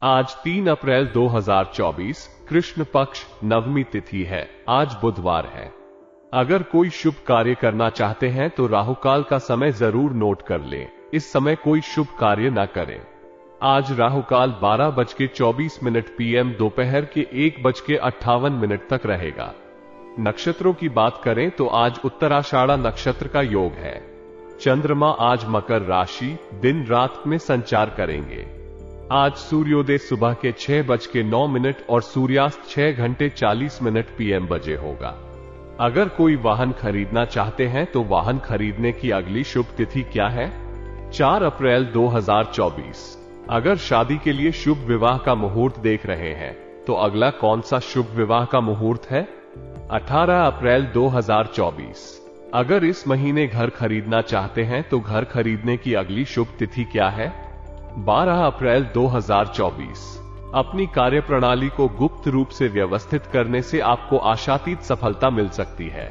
आज 3 अप्रैल 2024 कृष्ण पक्ष नवमी तिथि है। आज बुधवार है। अगर कोई शुभ कार्य करना चाहते हैं तो राहुकाल का समय जरूर नोट कर लें। इस समय कोई शुभ कार्य न करें। आज राहुकाल 12:24 PM दोपहर के 1:58 तक रहेगा। नक्षत्रों की बात करें तो आज उत्तराषाढ़ा नक्षत्र का योग है। चंद्रमा आज मकर राशि दिन रात में संचार करेंगे। आज सूर्योदय सुबह के 6:09 और सूर्यास्त 6:40 PM बजे होगा। अगर कोई वाहन खरीदना चाहते हैं तो वाहन खरीदने की अगली शुभ तिथि क्या है? 4 अप्रैल 2024। अगर शादी के लिए शुभ विवाह का मुहूर्त देख रहे हैं तो अगला कौन सा शुभ विवाह का मुहूर्त है? 18 अप्रैल 2024। अगर इस महीने घर खरीदना चाहते हैं तो घर खरीदने की अगली शुभ तिथि क्या है? 12 अप्रैल 2024। अपनी कार्यप्रणाली को गुप्त रूप से व्यवस्थित करने से आपको आशातीत सफलता मिल सकती है।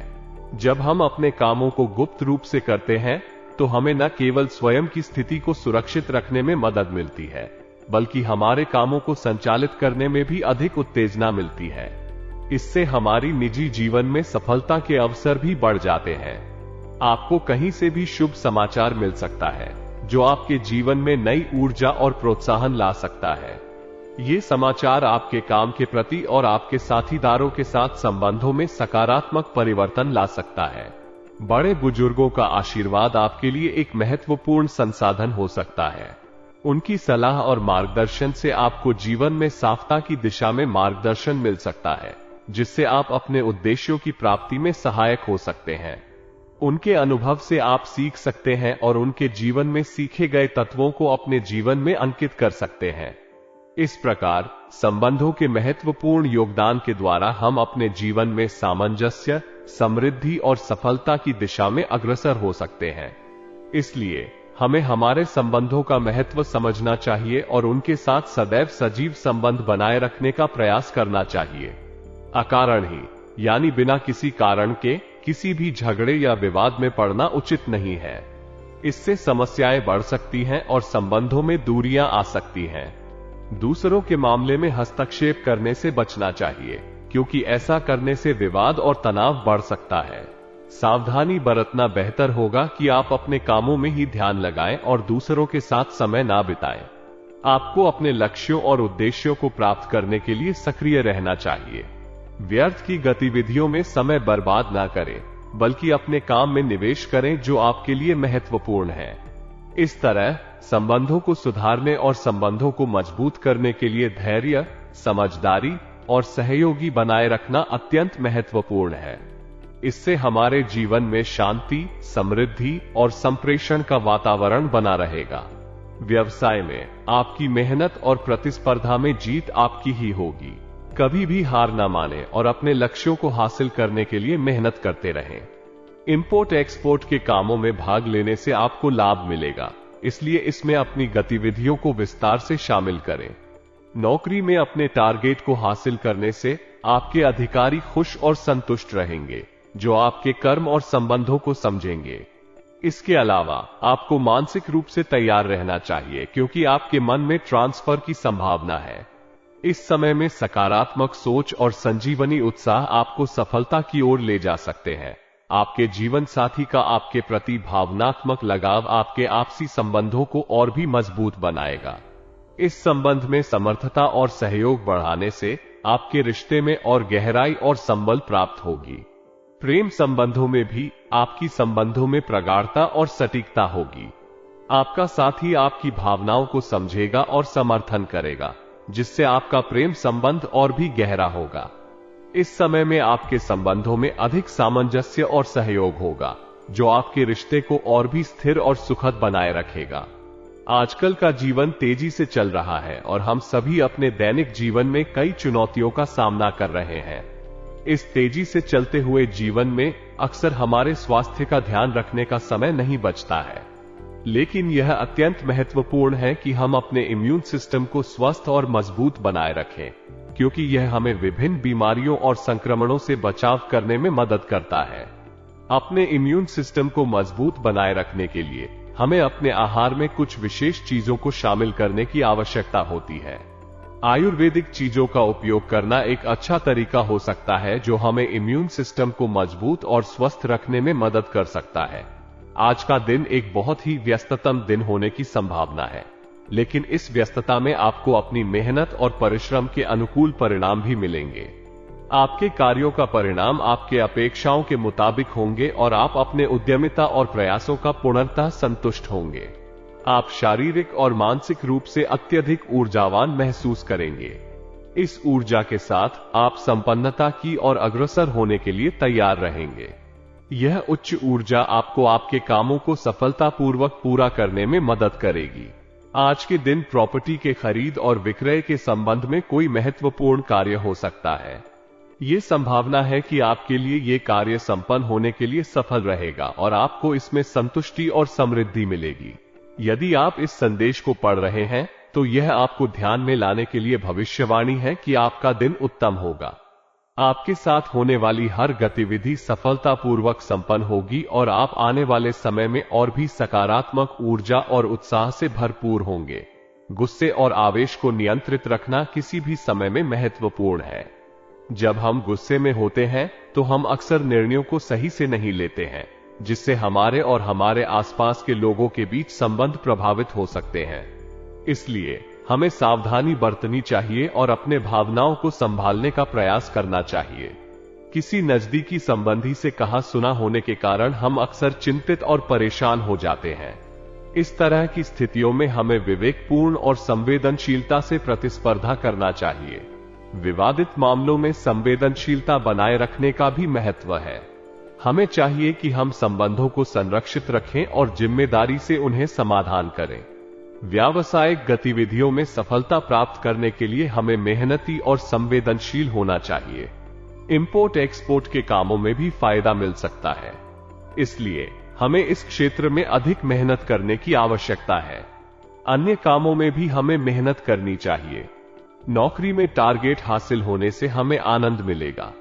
जब हम अपने कामों को गुप्त रूप से करते हैं तो हमें न केवल स्वयं की स्थिति को सुरक्षित रखने में मदद मिलती है, बल्कि हमारे कामों को संचालित करने में भी अधिक उत्तेजना मिलती है। इससे हमारी निजी जीवन में सफलता के अवसर भी बढ़ जाते हैं। आपको कहीं से भी शुभ समाचार मिल सकता है जो आपके जीवन में नई ऊर्जा और प्रोत्साहन ला सकता है। ये समाचार आपके काम के प्रति और आपके साथीदारों के साथ संबंधों में सकारात्मक परिवर्तन ला सकता है। बड़े बुजुर्गों का आशीर्वाद आपके लिए एक महत्वपूर्ण संसाधन हो सकता है। उनकी सलाह और मार्गदर्शन से आपको जीवन में सफलता की दिशा में मार्गदर्शन मिल सकता है, जिससे आप अपने उद्देश्यों की प्राप्ति में सहायक हो सकते हैं। उनके अनुभव से आप सीख सकते हैं और उनके जीवन में सीखे गए तत्वों को अपने जीवन में अंकित कर सकते हैं। इस प्रकार संबंधों के महत्वपूर्ण योगदान के द्वारा हम अपने जीवन में सामंजस्य, समृद्धि और सफलता की दिशा में अग्रसर हो सकते हैं। इसलिए हमें हमारे संबंधों का महत्व समझना चाहिए और उनके साथ सदैव सजीव संबंध बनाए रखने का प्रयास करना चाहिए। अकारण ही यानी बिना किसी कारण के किसी भी झगड़े या विवाद में पड़ना उचित नहीं है। इससे समस्याएं बढ़ सकती हैं और संबंधों में दूरियां आ सकती हैं। दूसरों के मामले में हस्तक्षेप करने से बचना चाहिए, क्योंकि ऐसा करने से विवाद और तनाव बढ़ सकता है। सावधानी बरतना बेहतर होगा कि आप अपने कामों में ही ध्यान लगाएं और दूसरों के साथ समय ना बिताएं। आपको अपने लक्ष्यों और उद्देश्यों को प्राप्त करने के लिए सक्रिय रहना चाहिए। व्यर्थ की गतिविधियों में समय बर्बाद ना करें, बल्कि अपने काम में निवेश करें जो आपके लिए महत्वपूर्ण है। इस तरह संबंधों को सुधारने और संबंधों को मजबूत करने के लिए धैर्य, समझदारी और सहयोगी बनाए रखना अत्यंत महत्वपूर्ण है। इससे हमारे जीवन में शांति, समृद्धि और संप्रेषण का वातावरण बना रहेगा। व्यवसाय में आपकी मेहनत और प्रतिस्पर्धा में जीत आपकी ही होगी। कभी भी हार ना माने और अपने लक्ष्यों को हासिल करने के लिए मेहनत करते रहें। इंपोर्ट एक्सपोर्ट के कामों में भाग लेने से आपको लाभ मिलेगा, इसलिए इसमें अपनी गतिविधियों को विस्तार से शामिल करें। नौकरी में अपने टारगेट को हासिल करने से आपके अधिकारी खुश और संतुष्ट रहेंगे, जो आपके कर्म और संबंधों को समझेंगे। इसके अलावा आपको मानसिक रूप से तैयार रहना चाहिए, क्योंकि आपके मन में ट्रांसफर की संभावना है। इस समय में सकारात्मक सोच और संजीवनी उत्साह आपको सफलता की ओर ले जा सकते हैं। आपके जीवन साथी का आपके प्रति भावनात्मक लगाव आपके आपसी संबंधों को और भी मजबूत बनाएगा। इस संबंध में समर्थता और सहयोग बढ़ाने से आपके रिश्ते में और गहराई और संबल प्राप्त होगी। प्रेम संबंधों में भी आपकी संबंधों में प्रगाढ़ता और सटीकता होगी। आपका साथी आपकी भावनाओं को समझेगा और समर्थन करेगा, जिससे आपका प्रेम संबंध और भी गहरा होगा। इस समय में आपके संबंधों में अधिक सामंजस्य और सहयोग होगा, जो आपके रिश्ते को और भी स्थिर और सुखद बनाए रखेगा। आजकल का जीवन तेजी से चल रहा है और हम सभी अपने दैनिक जीवन में कई चुनौतियों का सामना कर रहे हैं। इस तेजी से चलते हुए जीवन में अक्सर हमारे स्वास्थ्य का ध्यान रखने का समय नहीं बचता है, लेकिन यह अत्यंत महत्वपूर्ण है कि हम अपने इम्यून सिस्टम को स्वस्थ और मजबूत बनाए रखें, क्योंकि यह हमें विभिन्न बीमारियों और संक्रमणों से बचाव करने में मदद करता है। अपने इम्यून सिस्टम को मजबूत बनाए रखने के लिए हमें अपने आहार में कुछ विशेष चीजों को शामिल करने की आवश्यकता होती है। आयुर्वेदिक चीजों का उपयोग करना एक अच्छा तरीका हो सकता है जो हमें इम्यून सिस्टम को मजबूत और स्वस्थ रखने में मदद कर सकता है। आज का दिन एक बहुत ही व्यस्ततम दिन होने की संभावना है, लेकिन इस व्यस्तता में आपको अपनी मेहनत और परिश्रम के अनुकूल परिणाम भी मिलेंगे। आपके कार्यों का परिणाम आपके अपेक्षाओं के मुताबिक होंगे और आप अपने उद्यमिता और प्रयासों का पूर्णतः संतुष्ट होंगे। आप शारीरिक और मानसिक रूप से अत्यधिक ऊर्जावान महसूस करेंगे। इस ऊर्जा के साथ आप संपन्नता की और अग्रसर होने के लिए तैयार रहेंगे। यह उच्च ऊर्जा आपको आपके कामों को सफलतापूर्वक पूरा करने में मदद करेगी। आज के दिन प्रॉपर्टी के खरीद और विक्रय के संबंध में कोई महत्वपूर्ण कार्य हो सकता है। ये संभावना है कि आपके लिए ये कार्य संपन्न होने के लिए सफल रहेगा और आपको इसमें संतुष्टि और समृद्धि मिलेगी। यदि आप इस संदेश को पढ़ रहे हैं तो यह आपको ध्यान में लाने के लिए भविष्यवाणी है कि आपका दिन उत्तम होगा। आपके साथ होने वाली हर गतिविधि सफलतापूर्वक संपन्न होगी और आप आने वाले समय में और भी सकारात्मक ऊर्जा और उत्साह से भरपूर होंगे। गुस्से और आवेश को नियंत्रित रखना किसी भी समय में महत्वपूर्ण है। जब हम गुस्से में होते हैं तो हम अक्सर निर्णयों को सही से नहीं लेते हैं, जिससे हमारे और हमारे आसपास के लोगों के बीच संबंध प्रभावित हो सकते हैं। इसलिए हमें सावधानी बरतनी चाहिए और अपने भावनाओं को संभालने का प्रयास करना चाहिए। किसी नजदीकी संबंधी से कहा सुना होने के कारण हम अक्सर चिंतित और परेशान हो जाते हैं। इस तरह की स्थितियों में हमें विवेकपूर्ण और संवेदनशीलता से प्रतिस्पर्धा करना चाहिए। विवादित मामलों में संवेदनशीलता बनाए रखने का भी महत्व है। हमें चाहिए कि हम संबंधों को संरक्षित रखें और जिम्मेदारी से उन्हें समाधान करें। व्यावसायिक गतिविधियों में सफलता प्राप्त करने के लिए हमें मेहनती और संवेदनशील होना चाहिए। इंपोर्ट एक्सपोर्ट के कामों में भी फायदा मिल सकता है, इसलिए हमें इस क्षेत्र में अधिक मेहनत करने की आवश्यकता है। अन्य कामों में भी हमें मेहनत करनी चाहिए। नौकरी में टारगेट हासिल होने से हमें आनंद मिलेगा।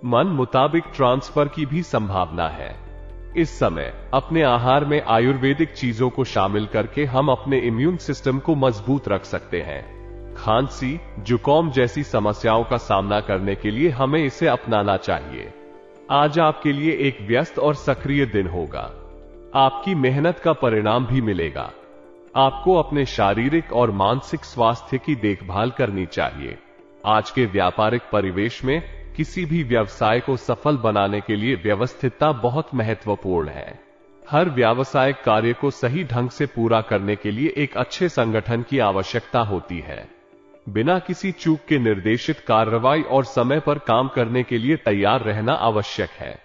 मन मुताबिक ट्रांसफर की भी संभावना है। इस समय अपने आहार में आयुर्वेदिक चीजों को शामिल करके हम अपने इम्यून सिस्टम को मजबूत रख सकते हैं। खांसी, जुकाम जैसी समस्याओं का सामना करने के लिए हमें इसे अपनाना चाहिए। आज आपके लिए एक व्यस्त और सक्रिय दिन होगा। आपकी मेहनत का परिणाम भी मिलेगा। आपको अपने शारीरिक और मानसिक स्वास्थ्य की देखभाल करनी चाहिए। आज के व्यापारिक परिवेश में किसी भी व्यवसाय को सफल बनाने के लिए व्यवस्थितता बहुत महत्वपूर्ण है। हर व्यावसायिक कार्य को सही ढंग से पूरा करने के लिए एक अच्छे संगठन की आवश्यकता होती है। बिना किसी चूक के निर्देशित कार्रवाई और समय पर काम करने के लिए तैयार रहना आवश्यक है।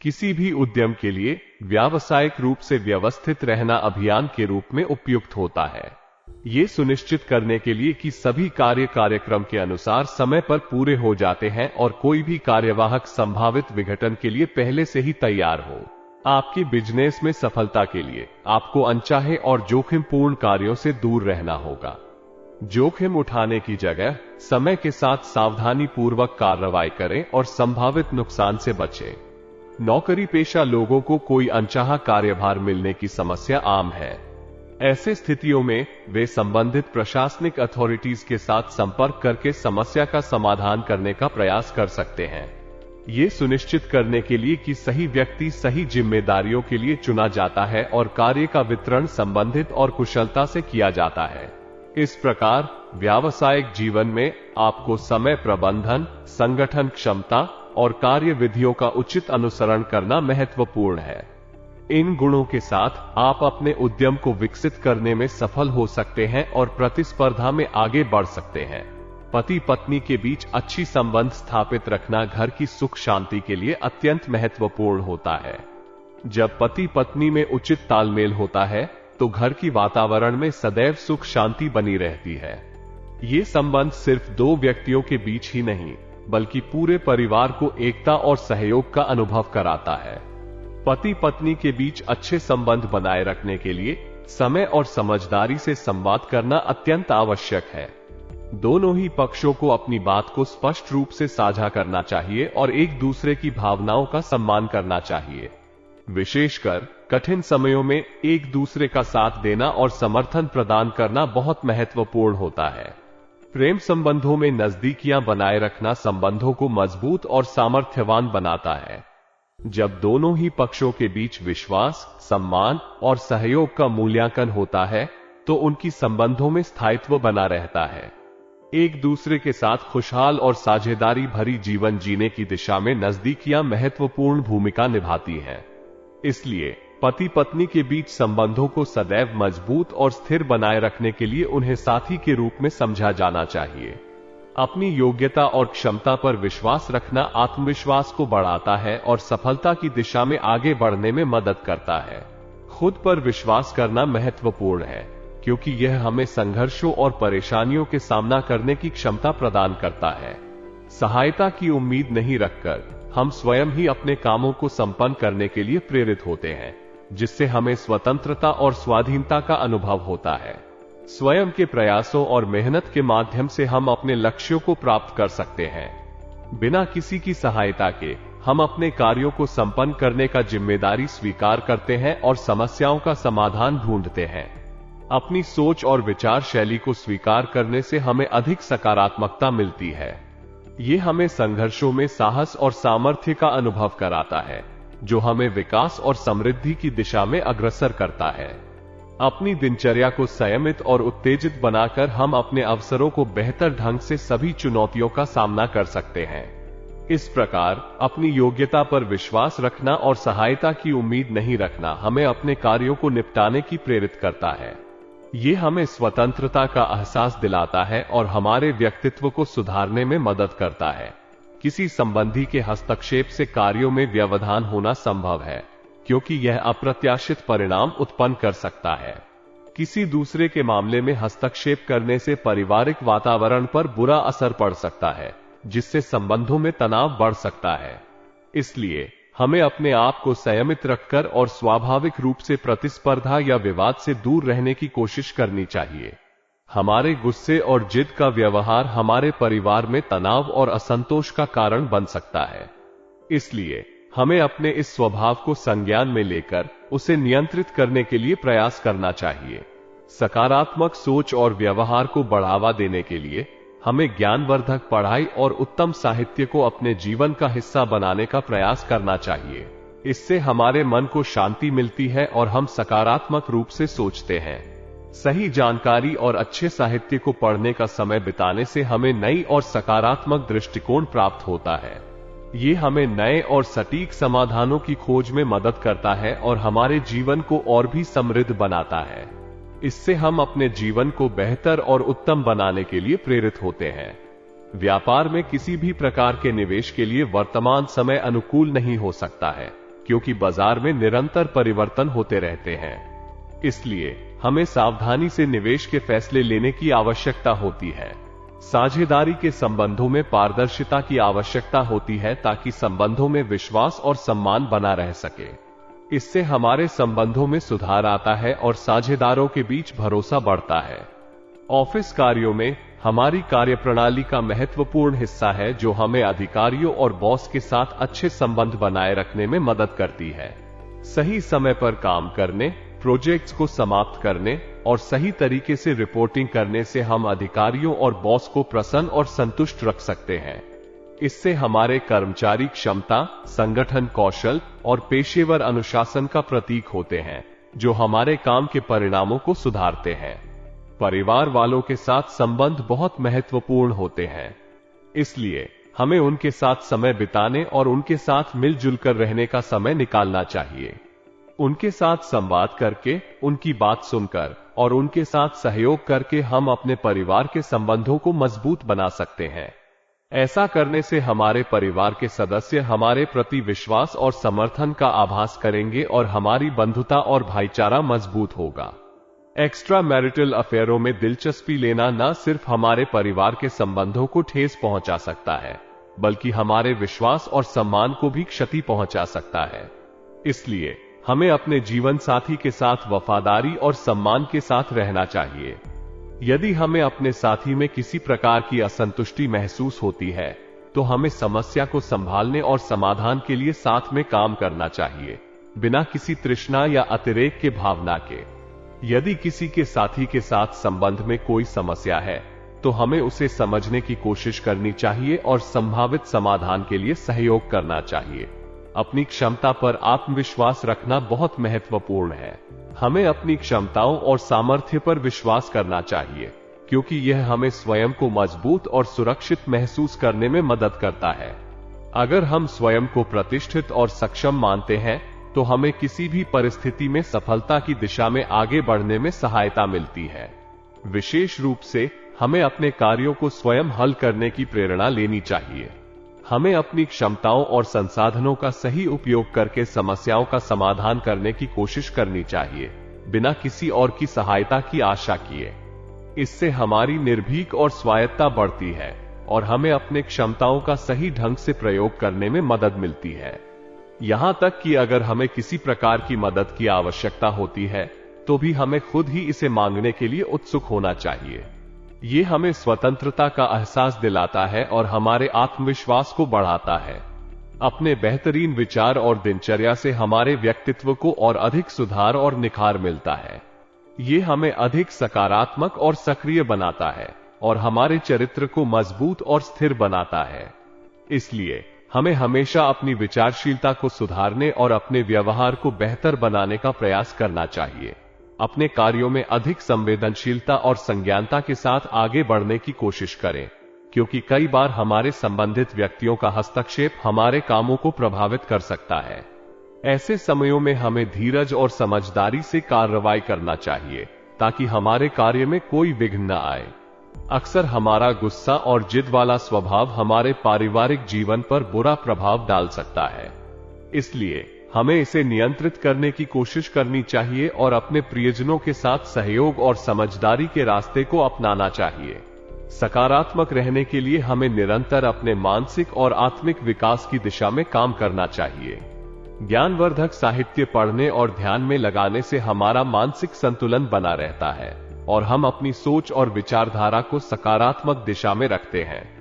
किसी भी उद्यम के लिए व्यावसायिक रूप से व्यवस्थित रहना अभियान के रूप में उपयुक्त होता है। ये सुनिश्चित करने के लिए कि सभी कार्य कार्यक्रम के अनुसार समय पर पूरे हो जाते हैं और कोई भी कार्यवाहक संभावित विघटन के लिए पहले से ही तैयार हो। आपके बिजनेस में सफलता के लिए आपको अनचाहे और जोखिमपूर्ण कार्यों से दूर रहना होगा। जोखिम उठाने की जगह समय के साथ सावधानी पूर्वक कार्रवाई करें और संभावित नुकसान से बचें। नौकरी पेशा लोगों को कोई अनचाहा कार्यभार मिलने की समस्या आम है। ऐसे स्थितियों में वे संबंधित प्रशासनिक अथॉरिटीज के साथ संपर्क करके समस्या का समाधान करने का प्रयास कर सकते हैं। ये सुनिश्चित करने के लिए कि सही व्यक्ति सही जिम्मेदारियों के लिए चुना जाता है और कार्य का वितरण संबंधित और कुशलता से किया जाता है। इस प्रकार व्यावसायिक जीवन में आपको समय प्रबंधन, संगठन क्षमता और कार्य विधियों का उचित अनुसरण करना महत्वपूर्ण है। इन गुणों के साथ आप अपने उद्यम को विकसित करने में सफल हो सकते हैं और प्रतिस्पर्धा में आगे बढ़ सकते हैं। पति पत्नी के बीच अच्छी संबंध स्थापित रखना घर की सुख शांति के लिए अत्यंत महत्वपूर्ण होता है। जब पति पत्नी में उचित तालमेल होता है तो घर की वातावरण में सदैव सुख शांति बनी रहती है। ये संबंध सिर्फ दो व्यक्तियों के बीच ही नहीं बल्कि पूरे परिवार को एकता और सहयोग का अनुभव कराता है। पति पत्नी के बीच अच्छे संबंध बनाए रखने के लिए समय और समझदारी से संवाद करना अत्यंत आवश्यक है। दोनों ही पक्षों को अपनी बात को स्पष्ट रूप से साझा करना चाहिए और एक दूसरे की भावनाओं का सम्मान करना चाहिए। विशेषकर कठिन समयों में एक दूसरे का साथ देना और समर्थन प्रदान करना बहुत महत्वपूर्ण होता है। प्रेम संबंधों में नजदीकियां बनाए रखना संबंधों को मजबूत और सामर्थ्यवान बनाता है। जब दोनों ही पक्षों के बीच विश्वास, सम्मान और सहयोग का मूल्यांकन होता है तो उनकी संबंधों में स्थायित्व बना रहता है। एक दूसरे के साथ खुशहाल और साझेदारी भरी जीवन जीने की दिशा में नजदीकियां महत्वपूर्ण भूमिका निभाती हैं। इसलिए पति पत्नी के बीच संबंधों को सदैव मजबूत और स्थिर बनाए रखने के लिए उन्हें साथी के रूप में समझा जाना चाहिए। अपनी योग्यता और क्षमता पर विश्वास रखना आत्मविश्वास को बढ़ाता है और सफलता की दिशा में आगे बढ़ने में मदद करता है। खुद पर विश्वास करना महत्वपूर्ण है क्योंकि यह हमें संघर्षों और परेशानियों के सामना करने की क्षमता प्रदान करता है। सहायता की उम्मीद नहीं रखकर हम स्वयं ही अपने कामों को संपन्न करने के लिए प्रेरित होते हैं, जिससे हमें स्वतंत्रता और स्वाधीनता का अनुभव होता है। स्वयं के प्रयासों और मेहनत के माध्यम से हम अपने लक्ष्यों को प्राप्त कर सकते हैं। बिना किसी की सहायता के हम अपने कार्यों को संपन्न करने का जिम्मेदारी स्वीकार करते हैं और समस्याओं का समाधान ढूंढते हैं। अपनी सोच और विचार शैली को स्वीकार करने से हमें अधिक सकारात्मकता मिलती है। ये हमें संघर्षों में साहस और सामर्थ्य का अनुभव कराता है, जो हमें विकास और समृद्धि की दिशा में अग्रसर करता है। अपनी दिनचर्या को संयमित और उत्तेजित बनाकर हम अपने अवसरों को बेहतर ढंग से सभी चुनौतियों का सामना कर सकते हैं। इस प्रकार अपनी योग्यता पर विश्वास रखना और सहायता की उम्मीद नहीं रखना हमें अपने कार्यों को निपटाने की प्रेरित करता है। ये हमें स्वतंत्रता का एहसास दिलाता है और हमारे व्यक्तित्व को सुधारने में मदद करता है। किसी संबंधी के हस्तक्षेप से कार्यों में व्यवधान होना संभव है, क्योंकि यह अप्रत्याशित परिणाम उत्पन्न कर सकता है। किसी दूसरे के मामले में हस्तक्षेप करने से पारिवारिक वातावरण पर बुरा असर पड़ सकता है, जिससे संबंधों में तनाव बढ़ सकता है। इसलिए हमें अपने आप को संयमित रखकर और स्वाभाविक रूप से प्रतिस्पर्धा या विवाद से दूर रहने की कोशिश करनी चाहिए। हमारे गुस्से और जिद का व्यवहार हमारे परिवार में तनाव और असंतोष का कारण बन सकता है। इसलिए हमें अपने इस स्वभाव को संज्ञान में लेकर उसे नियंत्रित करने के लिए प्रयास करना चाहिए। सकारात्मक सोच और व्यवहार को बढ़ावा देने के लिए हमें ज्ञानवर्धक पढ़ाई और उत्तम साहित्य को अपने जीवन का हिस्सा बनाने का प्रयास करना चाहिए। इससे हमारे मन को शांति मिलती है और हम सकारात्मक रूप से सोचते हैं। सही जानकारी और अच्छे साहित्य को पढ़ने का समय बिताने से हमें नई और सकारात्मक दृष्टिकोण प्राप्त होता है। ये हमें नए और सटीक समाधानों की खोज में मदद करता है और हमारे जीवन को और भी समृद्ध बनाता है। इससे हम अपने जीवन को बेहतर और उत्तम बनाने के लिए प्रेरित होते हैं। व्यापार में किसी भी प्रकार के निवेश के लिए वर्तमान समय अनुकूल नहीं हो सकता है, क्योंकि बाजार में निरंतर परिवर्तन होते रहते हैं। इसलिए हमें सावधानी से निवेश के फैसले लेने की आवश्यकता होती है। साझेदारी के संबंधों में पारदर्शिता की आवश्यकता होती है ताकि संबंधों में विश्वास और सम्मान बना रह सके। इससे हमारे संबंधों में सुधार आता है और साझेदारों के बीच भरोसा बढ़ता है। ऑफिस कार्यों में हमारी कार्यप्रणाली का महत्वपूर्ण हिस्सा है, जो हमें अधिकारियों और बॉस के साथ अच्छे संबंध बनाए रखने में मदद करती है। सही समय पर काम करने, प्रोजेक्ट्स को समाप्त करने और सही तरीके से रिपोर्टिंग करने से हम अधिकारियों और बॉस को प्रसन्न और संतुष्ट रख सकते हैं। इससे हमारे कर्मचारी क्षमता, संगठन कौशल और पेशेवर अनुशासन का प्रतीक होते हैं, जो हमारे काम के परिणामों को सुधारते हैं। परिवार वालों के साथ संबंध बहुत महत्वपूर्ण होते हैं, इसलिए हमें उनके साथ समय बिताने और उनके साथ मिलजुल कर रहने का समय निकालना चाहिए। उनके साथ संवाद करके, उनकी बात सुनकर और उनके साथ सहयोग करके हम अपने परिवार के संबंधों को मजबूत बना सकते हैं। ऐसा करने से हमारे परिवार के सदस्य हमारे प्रति विश्वास और समर्थन का आभास करेंगे और हमारी बंधुता और भाईचारा मजबूत होगा। एक्स्ट्रा मैरिटल अफेयरों में दिलचस्पी लेना न सिर्फ हमारे परिवार के संबंधों को ठेस पहुंचा सकता है, बल्कि हमारे विश्वास और सम्मान को भी क्षति पहुंचा सकता है। इसलिए हमें अपने जीवन साथी के साथ वफादारी और सम्मान के साथ रहना चाहिए। यदि हमें अपने साथी में किसी प्रकार की असंतुष्टि महसूस होती है, तो हमें समस्या को संभालने और समाधान के लिए साथ में काम करना चाहिए, बिना किसी तृष्णा या अतिरेक के भावना के। यदि किसी के साथी के साथ संबंध में कोई समस्या है, तो हमें उसे समझने की कोशिश करनी चाहिए और संभावित समाधान के लिए सहयोग करना चाहिए। अपनी क्षमता पर आत्मविश्वास रखना बहुत महत्वपूर्ण है। हमें अपनी क्षमताओं और सामर्थ्य पर विश्वास करना चाहिए, क्योंकि यह हमें स्वयं को मजबूत और सुरक्षित महसूस करने में मदद करता है। अगर हम स्वयं को प्रतिष्ठित और सक्षम मानते हैं, तो हमें किसी भी परिस्थिति में सफलता की दिशा में आगे बढ़ने में सहायता मिलती है। विशेष रूप से हमें अपने कार्यों को स्वयं हल करने की प्रेरणा लेनी चाहिए। हमें अपनी क्षमताओं और संसाधनों का सही उपयोग करके समस्याओं का समाधान करने की कोशिश करनी चाहिए, बिना किसी और की सहायता की आशा किए। इससे हमारी निर्भीक और स्वायत्तता बढ़ती है और हमें अपने क्षमताओं का सही ढंग से प्रयोग करने में मदद मिलती है। यहां तक कि अगर हमें किसी प्रकार की मदद की आवश्यकता होती है, तो भी हमें खुद ही इसे मांगने के लिए उत्सुक होना चाहिए। ये हमें स्वतंत्रता का एहसास दिलाता है और हमारे आत्मविश्वास को बढ़ाता है। अपने बेहतरीन विचार और दिनचर्या से हमारे व्यक्तित्व को और अधिक सुधार और निखार मिलता है। ये हमें अधिक सकारात्मक और सक्रिय बनाता है और हमारे चरित्र को मजबूत और स्थिर बनाता है। इसलिए हमें हमेशा अपनी विचारशीलता को सुधारने और अपने व्यवहार को बेहतर बनाने का प्रयास करना चाहिए। अपने कार्यों में अधिक संवेदनशीलता और संज्ञानता के साथ आगे बढ़ने की कोशिश करें, क्योंकि कई बार हमारे संबंधित व्यक्तियों का हस्तक्षेप हमारे कामों को प्रभावित कर सकता है। ऐसे समयों में हमें धीरज और समझदारी से कार्रवाई करना चाहिए, ताकि हमारे कार्य में कोई विघ्न न आए। अक्सर हमारा गुस्सा और जिद वाला स्वभाव हमारे पारिवारिक जीवन पर बुरा प्रभाव डाल सकता है। इसलिए हमें इसे नियंत्रित करने की कोशिश करनी चाहिए और अपने प्रियजनों के साथ सहयोग और समझदारी के रास्ते को अपनाना चाहिए। सकारात्मक रहने के लिए हमें निरंतर अपने मानसिक और आत्मिक विकास की दिशा में काम करना चाहिए। ज्ञानवर्धक साहित्य पढ़ने और ध्यान में लगाने से हमारा मानसिक संतुलन बना रहता है और हम अपनी सोच और विचारधारा को सकारात्मक दिशा में रखते हैं।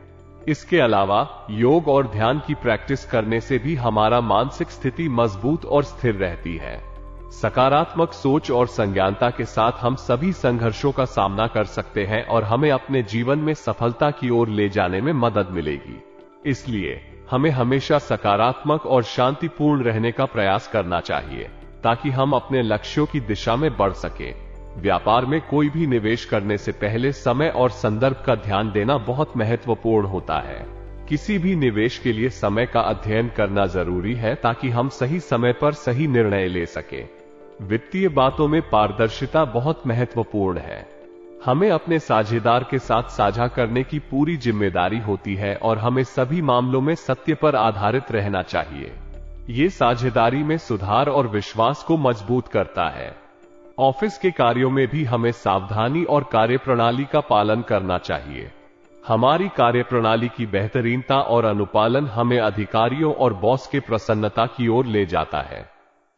इसके अलावा योग और ध्यान की प्रैक्टिस करने से भी हमारा मानसिक स्थिति मजबूत और स्थिर रहती है। सकारात्मक सोच और संज्ञानता के साथ हम सभी संघर्षों का सामना कर सकते हैं और हमें अपने जीवन में सफलता की ओर ले जाने में मदद मिलेगी। इसलिए हमें हमेशा सकारात्मक और शांतिपूर्ण रहने का प्रयास करना चाहिए, ताकि हम अपने लक्ष्यों की दिशा में बढ़ सकें। व्यापार में कोई भी निवेश करने से पहले समय और संदर्भ का ध्यान देना बहुत महत्वपूर्ण होता है। किसी भी निवेश के लिए समय का अध्ययन करना जरूरी है, ताकि हम सही समय पर सही निर्णय ले सकें। वित्तीय बातों में पारदर्शिता बहुत महत्वपूर्ण है। हमें अपने साझेदार के साथ साझा करने की पूरी जिम्मेदारी होती है और हमें सभी मामलों में सत्य पर आधारित रहना चाहिए। ये साझेदारी में सुधार और विश्वास को मजबूत करता है। ऑफिस के कार्यों में भी हमें सावधानी और कार्यप्रणाली का पालन करना चाहिए। हमारी कार्यप्रणाली की बेहतरीनता और अनुपालन हमें अधिकारियों और बॉस के प्रसन्नता की ओर ले जाता है।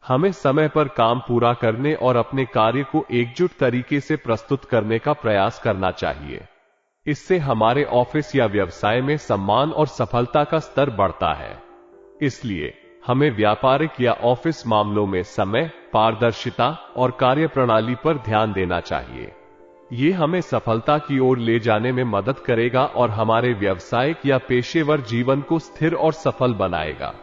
हमें समय पर काम पूरा करने और अपने कार्य को एकजुट तरीके से प्रस्तुत करने का प्रयास करना चाहिए। इससे हमारे ऑफिस या व्यवसाय में सम्मान और सफलता का स्तर बढ़ता है। इसलिए हमें व्यापारिक या ऑफिस मामलों में समय, पारदर्शिता और कार्यप्रणाली पर ध्यान देना चाहिए। ये हमें सफलता की ओर ले जाने में मदद करेगा और हमारे व्यावसायिक या पेशेवर जीवन को स्थिर और सफल बनाएगा।